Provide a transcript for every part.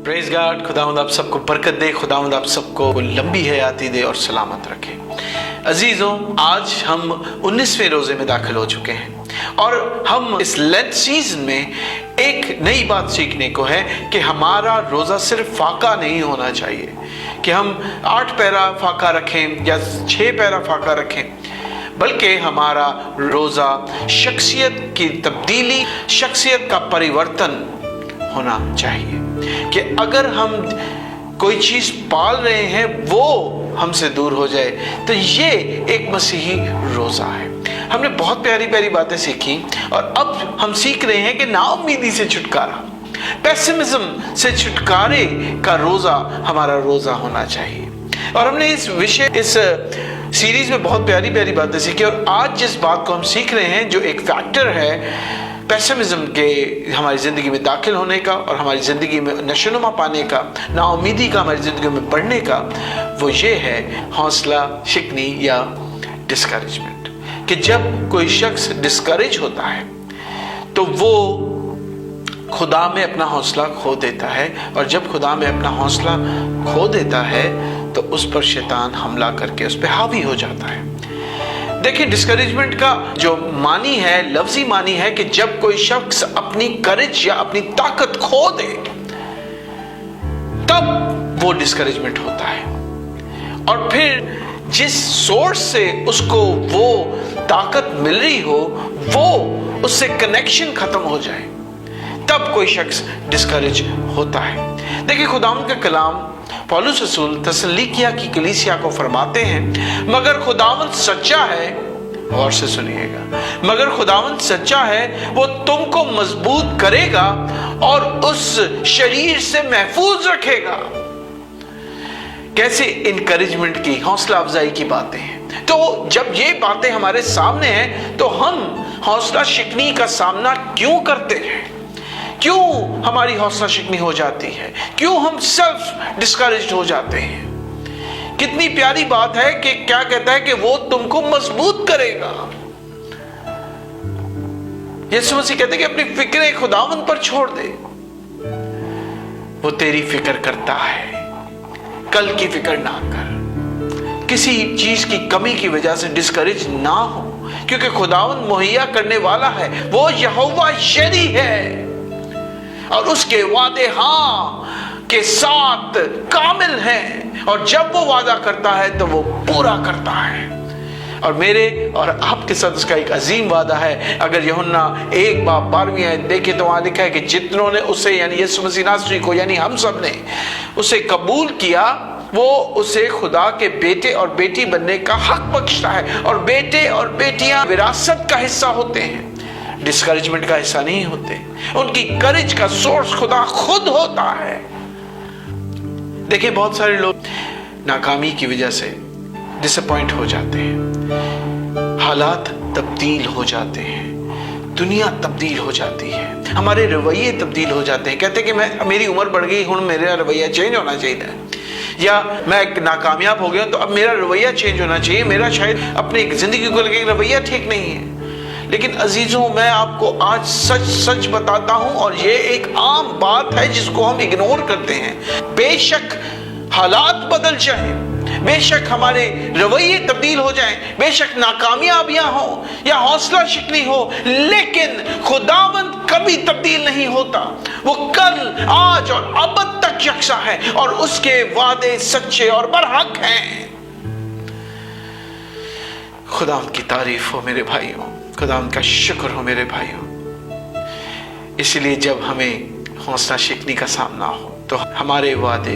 Praise God. खुदावंद आप सबको बरकत दे, खुदावंद आप सबको लंबी हयाती दे और सलामत रखे। अजीजों, आज हम 19वें रोजे में दाखिल हो चुके हैं और हम इस लेंट सीजन में एक नई बात सीखने को है कि हमारा रोजा सिर्फ फाका नहीं होना चाहिए कि हम 8 पैरा फाका रखें या 6 पैरा फाका रखें, बल्कि हमारा रोजा शख्सियत की तब्दीली, शख्सियत का परिवर्तन होना चाहिए कि अगर हम कोई चीज पाल रहे हैं वो हमसे दूर हो जाए, तो ये एक मसीही रोजा है। हमने बहुत प्यारी प्यारी बातें सीखी और अब हम सीख रहे हैं कि नाउम्मीदी से छुटकारा, पेसिमिज्म से छुटकारे का रोजा हमारा रोजा होना चाहिए। और हमने इस सीरीज में बहुत प्यारी प्यारी बातें सीखी और आज जिस बात को हम सीख रहे हैं, जो एक फैक्टर है पेसिमिज्म के हमारी ज़िंदगी में दाखिल होने का और हमारी ज़िंदगी में नशोनुमा पाने का, नाउम्मीदी का हमारी ज़िंदगी में बढ़ने का, वो ये है हौसला शिकनी या डिस्करेजमेंट। कि जब कोई शख्स डिस्करेज होता है तो वो खुदा में अपना हौसला खो देता है, और जब खुदा में अपना हौसला खो देता है तो उस पर शैतान हमला करके उस पर हावी हो जाता है। देखिए, डिस्करेजमेंट का जो मानी है, लफ्जी मानी है कि जब कोई शख्स अपनी करेज या अपनी ताकत खो दे तब वो डिस्करेजमेंट होता है, और फिर जिस सोर्स से उसको वो ताकत मिल रही हो वो उससे कनेक्शन खत्म हो जाए, तब कोई शख्स डिस्करेज होता है। देखिए, खुदावंद का कलाम पौलुस रसूल थिस्सलुनीकिया की कलीसिया को फरमाते हैं, मगर खुदावंद सच्चा है, और से सुनिएगा, मगर खुदावंद सच्चा है, वो तुमको मजबूत करेगा और उस शरीर से महफूज रखेगा। कैसे इनकरेजमेंट की, हौसला अफजाई की बातें हैं। तो जब ये बातें हमारे सामने हैं तो हम हौसला शिकनी का सामना क्यों करते हैं? क्यों हमारी हौसला शिकनी हो जाती है? क्यों हम सेल्फ डिस्करेज्ड हो जाते हैं? कितनी प्यारी बात है कि क्या कहता है कि वो तुमको मजबूत करेगा। यीशु मसीह कहते हैं कि अपनी फिक्रें खुदावंद पर छोड़ दे, वो तेरी फिक्र करता है, कल की फिक्र ना कर। किसी चीज की कमी की वजह से डिस्करेज ना हो, क्योंकि खुदावंद मुहैया करने वाला है, वो यहोवा यरी है और उसके वादे हाँ के साथ कामिल हैं, और जब वो वादा करता है तो वो पूरा करता है। और मेरे और आपके साथ उसका एक अजीम वादा है। अगर यूहन्ना 1:12 आयत देखे तो वहां लिखा है कि जितनों ने उसे, यानी यीशु मसीह नासरी को, यानी हम सब ने उसे कबूल किया, वो उसे खुदा के बेटे और बेटी बनने का हक बख्शता है, और बेटे और बेटियां विरासत का हिस्सा होते हैं, डिस्करेजमेंट का हिस्सा नहीं होते। उनकी करेज का सोर्स खुदा खुद होता है। देखिए, बहुत सारे लोग नाकामी की वजह से डिसअपॉइंट हो जाते हैं, हालात तब्दील हो जाते हैं, दुनिया तब्दील हो जाती है, हमारे रवैये तब्दील हो जाते हैं। कहते हैं कि मेरी उम्र बढ़ गई, हुण मेरा रवैया चेंज होना चाहिए, या मैं नाकामयाब हो गया तो अब मेरा रवैया चेंज होना चाहिए, मेरा शायद अपनी जिंदगी को लेकर रवैया ठीक नहीं है। लेकिन अजीजों, मैं आपको आज सच सच बताता हूं, और ये एक आम बात है जिसको हम इग्नोर करते हैं। बेशक हालात बदल जाए, बेशक हमारे रवैये तब्दील हो जाएं, बेशक नाकामयाबियां हो या हौसला शिकनी हो, लेकिन खुदावंद कभी तब्दील नहीं होता। वो कल, आज और अबद तक यकसा है, और उसके वादे सच्चे और बरहक हैं। खुदावंद की तारीफ हो मेरे भाइयों, खुदावंद का शुक्र हो मेरे भाइयों। इसलिए जब हमें हौसला शिकनी का सामना हो तो हमारे वादे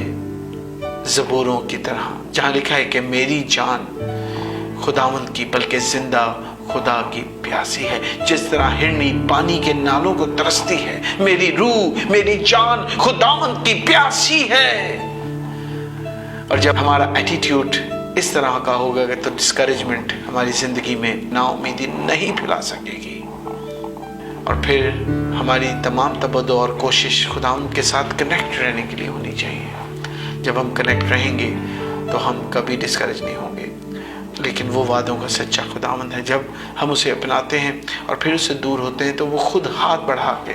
ज़बूरों की तरह, जहां लिखा है कि मेरी जान खुदावंद की बल्कि जिंदा खुदा की प्यासी है, जिस तरह हिरनी पानी के नालों को तरसती है, मेरी रूह, मेरी जान खुदावंद की प्यासी है। और जब हमारा एटीट्यूड इस तरह का होगा तो डिस्करेजमेंट हमारी जिंदगी में नाउम्मीदी नहीं फैला सकेगी, और फिर हमारी तमाम तवज्जो और कोशिश खुदावंद के साथ कनेक्ट रहने के लिए होनी चाहिए। जब हम कनेक्ट रहेंगे तो हम कभी डिस्करेज नहीं होंगे, लेकिन वो वादों का सच्चा खुदावंद है। जब हम उसे अपनाते हैं और फिर उससे दूर होते हैं तो वो खुद हाथ बढ़ा के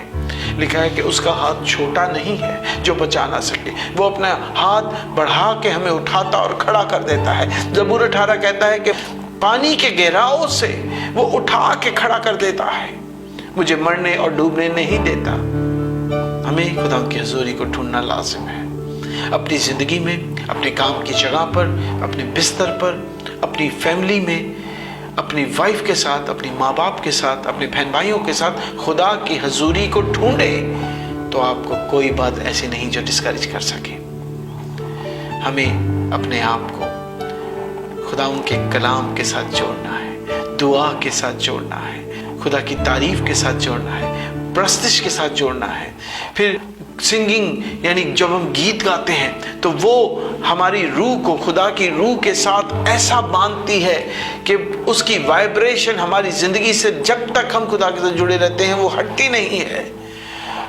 लिखा है कि उसका हाथ छोटा नहीं है जो बचा ना सके, वो अपना हाथ बढ़ा के हमें उठाता और खड़ा कर देता है। ज़बूर 18 कहता है कि पानी के गहराओं से वो उठा के खड़ा कर देता है, मुझे मरने और डूबने नहीं देता। हमें खुदा की हुजूरी को ढूंढना लाजिम है अपनी ज़िंदगी में, अपने काम की जगह पर, अपने बिस्तर पर, अपनी फैमिली में, अपनी वाइफ के साथ, अपने माँ बाप के साथ, अपने बहन भाइयों के साथ खुदा की हुजूरी को ढूंढे तो आपको कोई बात ऐसी नहीं जो डिस्करेज कर सके। हमें अपने आप को खुदा के कलाम के साथ जोड़ना है, दुआ के साथ जोड़ना है, खुदा की तारीफ के साथ जोड़ना है, प्रस्तिश के साथ जोड़ना है। फिर सिंगिंग यानी जब हम गीत गाते हैं तो वो हमारी रूह को खुदा की रूह के साथ ऐसा बांधती है कि उसकी वाइब्रेशन हमारी जिंदगी से जब तक हम खुदा के साथ जुड़े रहते हैं वो हटती नहीं है।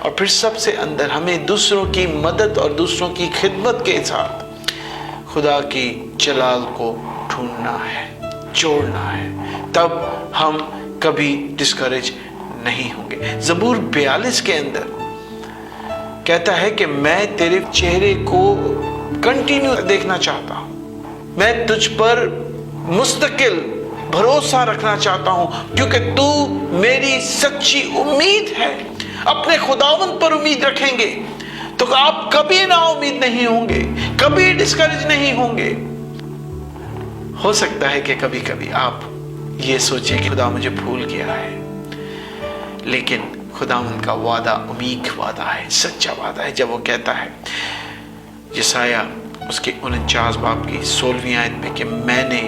और फिर सबसे अंदर हमें दूसरों की मदद और दूसरों की खिदमत के साथ खुदा की जलाल को ढूंढना है, जोड़ना है, तब हम कभी डिस्करेज नहीं होंगे। ज़बूर 42 के अंदर कहता है कि मैं तेरे चेहरे को कंटिन्यू देखना चाहता हूं, मैं तुझ पर मुस्तकिल भरोसा रखना चाहता हूं, क्योंकि तू मेरी सच्ची उम्मीद है। अपने खुदावंद पर उम्मीद रखेंगे तो आप कभी ना उम्मीद नहीं होंगे, कभी डिस्करेज नहीं होंगे। हो सकता है कि कभी कभी आप ये सोचिए कि खुदा मुझे भूल गया है, लेकिन खुदावंद का वादा उम्मीद वादा है, सच्चा वादा है। जब वो कहता है यशाया उसके 49 बाब की 16वीं आयत में कि मैंने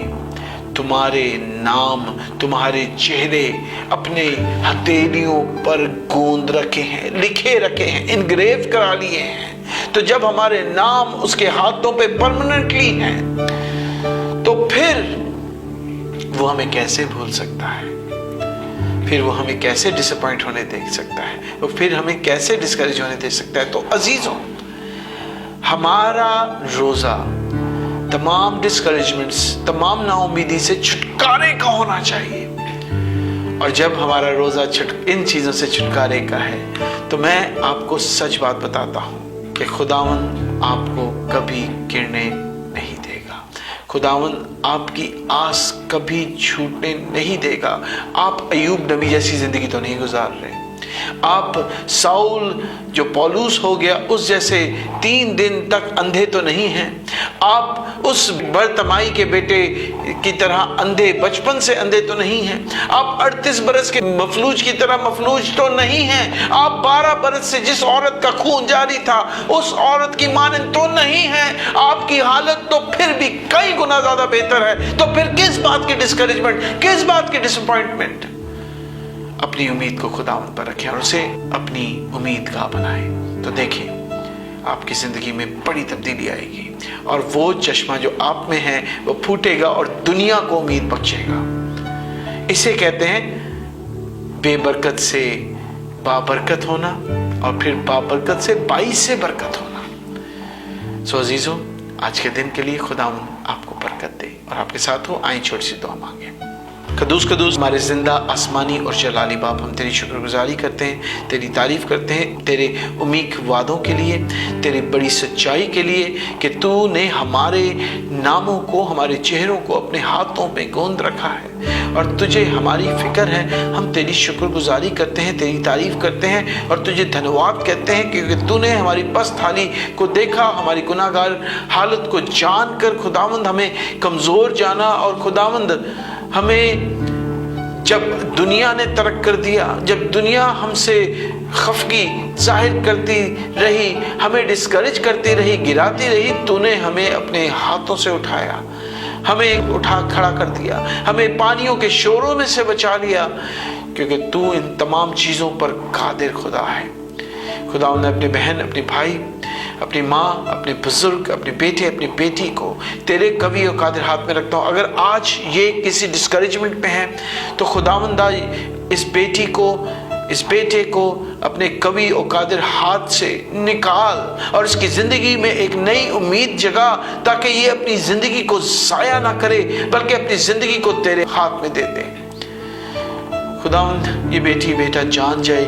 तुम्हारे नाम, तुम्हारे चेहरे अपने हथेलियों पर गोंद रखे हैं, लिखे रखे हैं, इनग्रेव करा लिए हैं। तो जब हमारे नाम उसके हाथों पे परमानेंटली हैं तो फिर वो हमें कैसे भूल सकता है, फिर वो हमें कैसे डिसअपॉइंट होने दे सकता है, वो फिर हमें कैसे डिस्करेज होने दे सकता है। तो अजीजों, हमारा रोजा तमाम डिस्करेजमेंट्स, तमाम नाउमीदी से छुटकारे का होना चाहिए। और जब हमारा रोजा इन चीजों से छुटकारे का है तो मैं आपको सच बात बताता हूं कि खुदावंद आपको कभी गिरने नहीं देगा, खुदावंद आपकी आस कभी छूटने नहीं देगा। आप अय्यूब नबी जैसी जिंदगी तो नहीं गुजार रहे, आप साउल जो पौलुस हो गया उस जैसे 3 दिन तक अंधे तो नहीं हैं, आप उस बरतमाई के बेटे की तरह अंधे, बचपन से अंधे तो नहीं हैं, आप 38 बरस के मफलूज की तरह मफलूज तो नहीं हैं, आप 12 बरस से जिस औरत का खून जारी था उस औरत की मानंद तो नहीं है। आपकी हालत तो फिर भी कई गुना ज्यादा बेहतर है। तो फिर किस बात की डिस्करेजमेंट, किस बात की डिसअपॉइंटमेंट? अपनी उम्मीद को खुदावंद पर रखें और उसे अपनी उम्मीद का बनाएं, तो देखें आपकी जिंदगी में बड़ी तब्दीली आएगी और वो चश्मा जो आप में है वो फूटेगा और दुनिया को उम्मीद बख्शेगा। इसे कहते हैं बेबरकत से बाबरकत होना और फिर बाबरकत से बाईस से बरकत होना। सो अजीजों, आज के दिन के लिए खुदावंद आपको बरकत दे और आपके साथ हो। आएं छोटी सी दुआ मांगे। कदूस कदूस हमारे जिंदा आसमानी और जलाली बाप, हम तेरी शुक्रगुजारी करते हैं, तेरी तारीफ करते हैं तेरे उम्मीद वादों के लिए, तेरी बड़ी सच्चाई के लिए कि तूने हमारे नामों को, हमारे चेहरों को अपने हाथों में गोंद रखा है और तुझे हमारी फिक्र है। हम तेरी शुक्रगुजारी करते हैं, तेरी तारीफ करते हैं और तुझे धन्यवाद कहते हैं क्योंकि तूने हमारी पस्त हाली को देखा, हमारी गुनाहगार हालत को जानकर खुदावंद हमें कमज़ोर जाना और खुदावंद हमें जब दुनिया ने तरक कर दिया, जब दुनिया हमसे खफगी जाहिर करती रही, हमें डिस्करेज करती रही, गिराती रही, तूने हमें अपने हाथों से उठाया, हमें उठा खड़ा कर दिया, हमें पानियों के शोरों में से बचा लिया क्योंकि तू इन तमाम चीज़ों पर कादिर खुदा है। खुदा ने अपने बहन, अपने भाई, अपनी माँ, अपने बुजुर्ग, अपने बेटे, अपनी बेटी को तेरे कवि और कादिर हाथ में रखता हूँ। अगर आज ये किसी डिस्करेजमेंट में है तो खुदावंदा इस बेटी को, इस बेटे को अपने कवि और कादिर हाथ से निकाल और इसकी जिंदगी में एक नई उम्मीद जगा ताकि ये अपनी जिंदगी को जाया ना करे बल्कि अपनी जिंदगी को तेरे हाथ में दे दे। खुदावंद ये बेटी बेटा जान जाए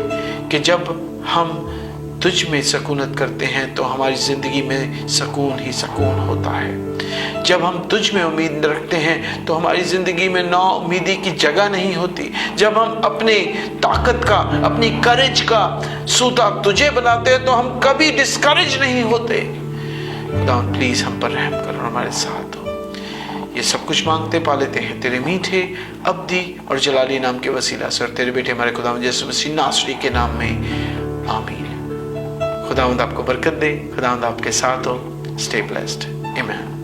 कि जब हम तुझ में सकूनत करते हैं तो हमारी जिंदगी में सुकून ही सुकून होता है। जब हम तुझ में उम्मीद रखते हैं तो हमारी जिंदगी में ना उम्मीदी की जगह नहीं होती। जब हम अपने ताकत का, अपनी करेज का सूता तुझे बनाते हैं तो हम कभी डिस्करेज नहीं होते। खुदा प्लीज हम पर रहम कर और हमारे साथ हो। ये सब कुछ मांगते पा लेते हैं तेरे मीठे, अब्दी और जलाली नाम के वसीला से और तेरे बेटे हमारे खुदावंद यीशु मसीह नासरी के नाम में, आमीन। खुदावंद आपको बरकत दे, खुदावंद आपके साथ हो। स्टे ब्लेस्ड, आमीन।